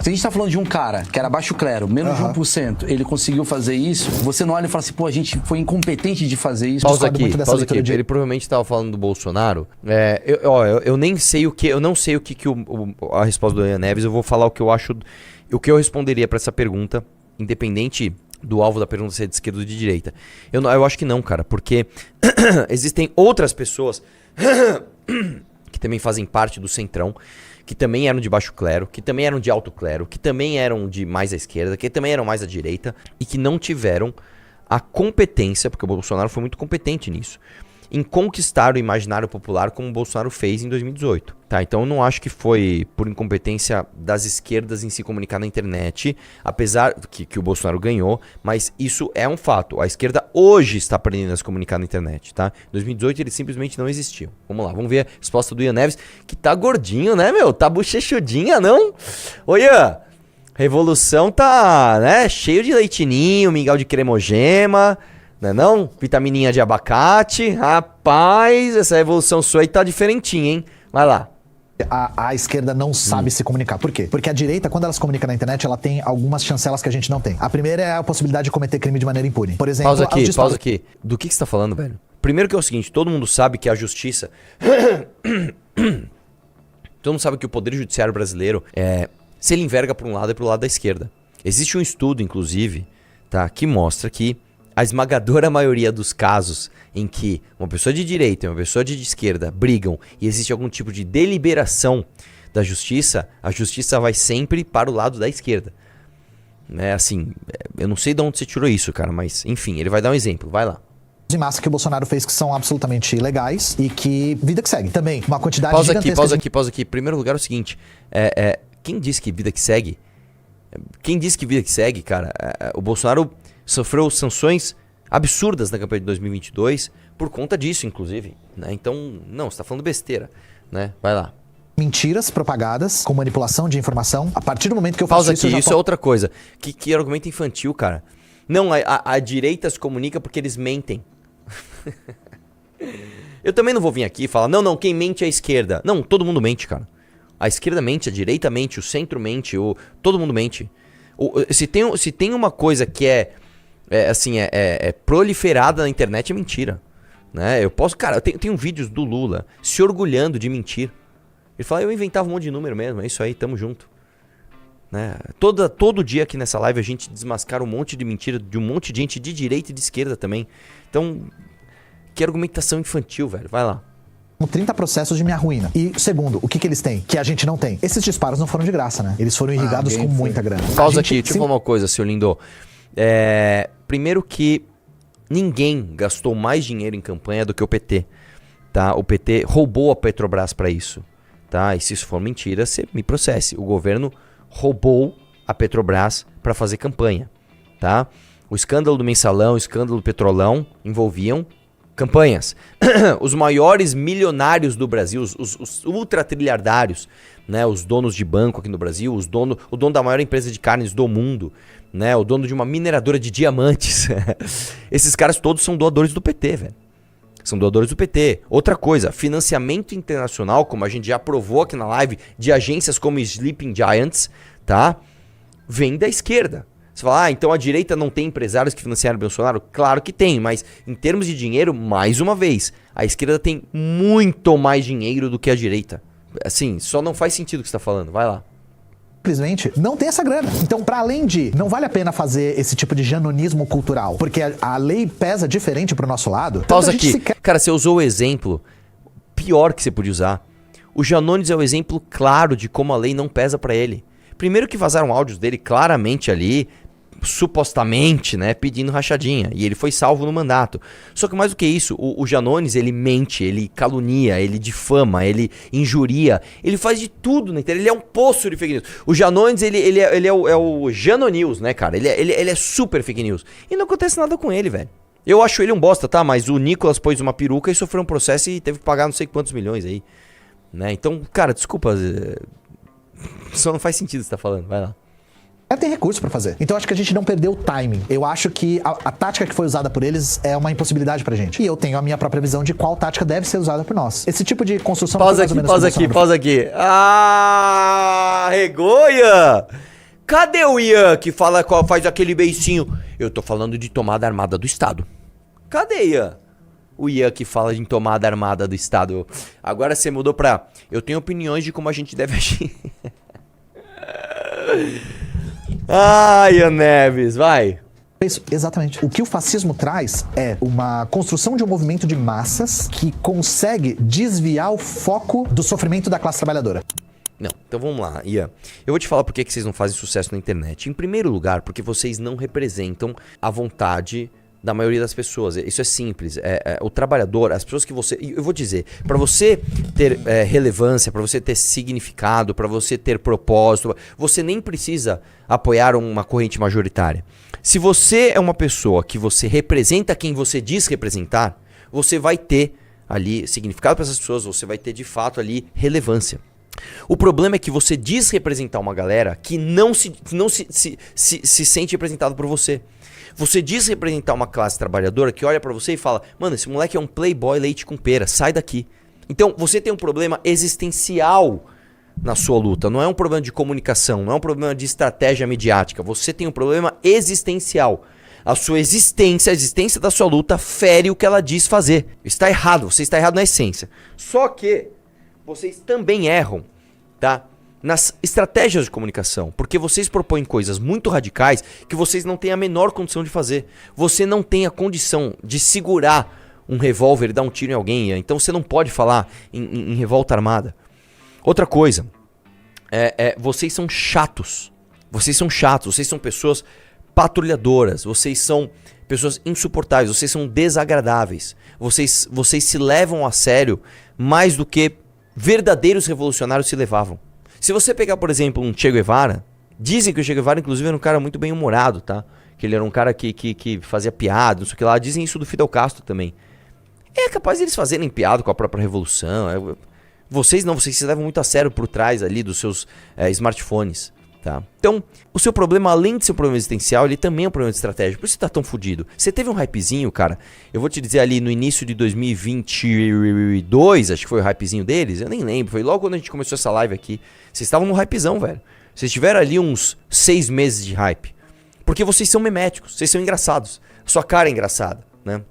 Se a gente tá falando de um cara que era baixo clero, menos de 1%, ele conseguiu fazer isso, você não olha e fala assim, pô, a gente foi incompetente de fazer isso. Pausa aqui. Ele provavelmente estava falando do Bolsonaro. Eu nem sei o que, eu não sei o que a resposta do Ian Neves, eu vou falar o que eu acho, o que eu responderia para essa pergunta, independente do alvo da pergunta ser de esquerda ou de direita. Eu acho que não, cara, porque existem outras pessoas que também fazem parte do centrão, que também eram de baixo clero, que também eram de alto clero, que também eram de mais à esquerda, que também eram mais à direita e que não tiveram a competência, porque o Bolsonaro foi muito competente nisso, em conquistar o imaginário popular como o Bolsonaro fez em 2018. Tá, então eu não acho que foi por incompetência das esquerdas em se comunicar na internet, apesar que o Bolsonaro ganhou, mas isso é um fato. A esquerda hoje está aprendendo a se comunicar na internet, tá? Em 2018 eles simplesmente não existiam. Vamos lá, vamos ver a resposta do Ian Neves, que tá gordinho, né, meu? Tá bochechudinha, não? Ô Ian, revolução tá, né, cheio de leitinho, mingau de cremogema, né não? Vitamininha de abacate. Rapaz, essa revolução sua aí tá diferentinha, hein? Vai lá. A esquerda não sabe se comunicar. Por quê? Porque a direita, quando ela se comunica na internet, ela tem algumas chancelas que a gente não tem. A primeira é a possibilidade de cometer crime de maneira impune. Por exemplo... Pausa aqui. Do que você tá falando, velho? Primeiro que é o seguinte, todo mundo sabe que a justiça... todo mundo sabe que o poder judiciário brasileiro, se ele enverga para um lado, é pro lado da esquerda. Existe um estudo, inclusive, tá, que mostra que a esmagadora maioria dos casos em que uma pessoa de direita e uma pessoa de esquerda brigam e existe algum tipo de deliberação da justiça, a justiça vai sempre para o lado da esquerda. Assim, eu não sei de onde você tirou isso, cara, mas enfim, ele vai dar um exemplo, vai lá. De massa que o Bolsonaro fez que são absolutamente ilegais e que vida que segue. Também, uma quantidade gigantesca... Pausa aqui. Em primeiro lugar é o seguinte, quem disse que vida que segue? Quem disse que vida que segue, cara? O Bolsonaro sofreu sanções absurdas na campanha de 2022 por conta disso, inclusive, né? Então, não, você tá falando besteira, né? Vai lá. Mentiras propagadas com manipulação de informação. A partir do momento que eu faço Pausa aqui, isso é outra coisa. Que argumento infantil, cara. Não, a direita se comunica porque eles mentem. Eu também não vou vir aqui e falar, não, quem mente é a esquerda. Não, todo mundo mente, cara. A esquerda mente, a direita mente, o centro mente, todo mundo mente. Se tem uma coisa que é proliferada na internet, é mentira, né? Eu tenho vídeos do Lula se orgulhando de mentir. Ele fala, eu inventava um monte de número mesmo, é isso aí, tamo junto, né? Todo dia aqui nessa live a gente desmascara um monte de mentira de um monte de gente de direita e de esquerda também. Então, que argumentação infantil, velho, vai lá. 30 processos de minha ruína. E segundo, o que eles têm? Que a gente não tem. Esses disparos não foram de graça, né? Eles foram irrigados com muita grana. Pausa aqui, deixa eu falar uma coisa, seu lindo. Primeiro que ninguém gastou mais dinheiro em campanha do que o PT, tá? O PT roubou a Petrobras para isso, tá? E se isso for mentira, você me processe. O governo roubou a Petrobras para fazer campanha, tá? O escândalo do Mensalão, o escândalo do Petrolão envolviam campanhas. Os maiores milionários do Brasil, os ultratrilhardários, né, os donos de banco aqui no Brasil, o dono da maior empresa de carnes do mundo, né, o dono de uma mineradora de diamantes. Esses caras todos são doadores do PT, velho. São doadores do PT. Outra coisa, financiamento internacional, como a gente já provou aqui na live, de agências como Sleeping Giants, tá? Vem da esquerda. Você fala, então a direita não tem empresários que financiaram o Bolsonaro? Claro que tem, mas em termos de dinheiro, mais uma vez, a esquerda tem muito mais dinheiro do que a direita. Assim, só não faz sentido o que você está falando. Vai lá. Simplesmente não tem essa grana. Então, para além de, não vale a pena fazer esse tipo de janonismo cultural, porque a lei pesa diferente pro nosso lado. Pausa aqui. Cara, você usou o exemplo pior que você podia usar. O Janones é o exemplo claro de como a lei não pesa para ele. Primeiro que vazaram áudios dele claramente ali, supostamente, né, pedindo rachadinha, e ele foi salvo no mandato. Só que mais do que isso, o Janones, ele mente, ele calunia, ele difama, ele injuria, ele faz de tudo na internet, ele é um poço de fake news. O Janones, ele é o Janonews, né, cara, ele é super fake news, e não acontece nada com ele, velho. Eu acho ele um bosta, tá, mas o Nicolas pôs uma peruca e sofreu um processo e teve que pagar não sei quantos milhões aí, né, então, cara, desculpa, só não faz sentido o que você tá falando, vai lá. Tem recurso pra fazer. Então acho que a gente não perdeu o timing. Eu acho que a tática que foi usada por eles é uma impossibilidade pra gente. E eu tenho a minha própria visão de qual tática deve ser usada por nós. Esse tipo de construção... Pausa aqui. Ah, regoia! Cadê o Ian que faz aquele beicinho? Eu tô falando de tomada armada do Estado. Cadê Ian? O Ian que fala de tomada armada do Estado. Agora você mudou pra... Eu tenho opiniões de como a gente deve agir. Ian Neves, vai. Isso, exatamente. O que o fascismo traz é uma construção de um movimento de massas que consegue desviar o foco do sofrimento da classe trabalhadora. Não, então vamos lá, Ian. Eu vou te falar por que vocês não fazem sucesso na internet. Em primeiro lugar, porque vocês não representam a vontade da maioria das pessoas. Isso é simples. O trabalhador, as pessoas que você... Eu vou dizer, para você ter relevância, para você ter significado, para você ter propósito, você nem precisa apoiar uma corrente majoritária. Se você é uma pessoa que você representa quem você diz representar, você vai ter ali significado para essas pessoas, você vai ter de fato ali relevância. O problema é que você diz representar uma galera que não se sente representado por você. Você diz representar uma classe trabalhadora que olha pra você e fala: mano, esse moleque é um playboy leite com pera, sai daqui. Então você tem um problema existencial na sua luta. Não é um problema de comunicação, não é um problema de estratégia midiática. Você tem um problema existencial. A sua existência, a existência da sua luta fere o que ela diz fazer. Está errado, você está errado na essência. Só que vocês também erram, tá? Nas estratégias de comunicação, porque vocês propõem coisas muito radicais que vocês não têm a menor condição de fazer. Você não tem a condição de segurar um revólver e dar um tiro em alguém, então você não pode falar em revolta armada. Outra coisa, vocês são chatos. Vocês são chatos, vocês são pessoas patrulhadoras, vocês são pessoas insuportáveis, vocês são desagradáveis. Vocês se levam a sério mais do que verdadeiros revolucionários se levavam. Se você pegar, por exemplo, um Che Guevara, dizem que o Che Guevara, inclusive, era um cara muito bem-humorado, tá? Que ele era um cara que fazia piada, não sei o que lá. Dizem isso do Fidel Castro também. É capaz deles fazerem piada com a própria revolução. Vocês não, vocês se levam muito a sério por trás ali dos seus smartphones, tá? Então, o seu problema, além de ser um problema existencial, ele também é um problema de estratégia. Por isso você tá tão fudido. Você teve um hypezinho, cara, eu vou te dizer ali no início de 2022, acho que foi o hypezinho deles, eu nem lembro, foi logo quando a gente começou essa live aqui. Vocês estavam no hypezão, velho. Vocês tiveram ali uns 6 meses de hype. Porque vocês são meméticos, vocês são engraçados. A sua cara é engraçada, né?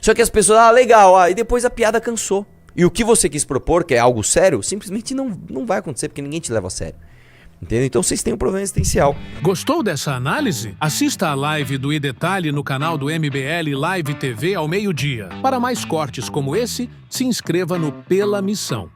Só que as pessoas, legal, e depois a piada cansou. E o que você quis propor, que é algo sério, simplesmente não vai acontecer, porque ninguém te leva a sério. Entendeu? Então vocês têm um problema existencial. Gostou dessa análise? Assista a live do iDetalhe no canal do MBL Live TV ao meio-dia. Para mais cortes como esse, se inscreva no Pela Missão.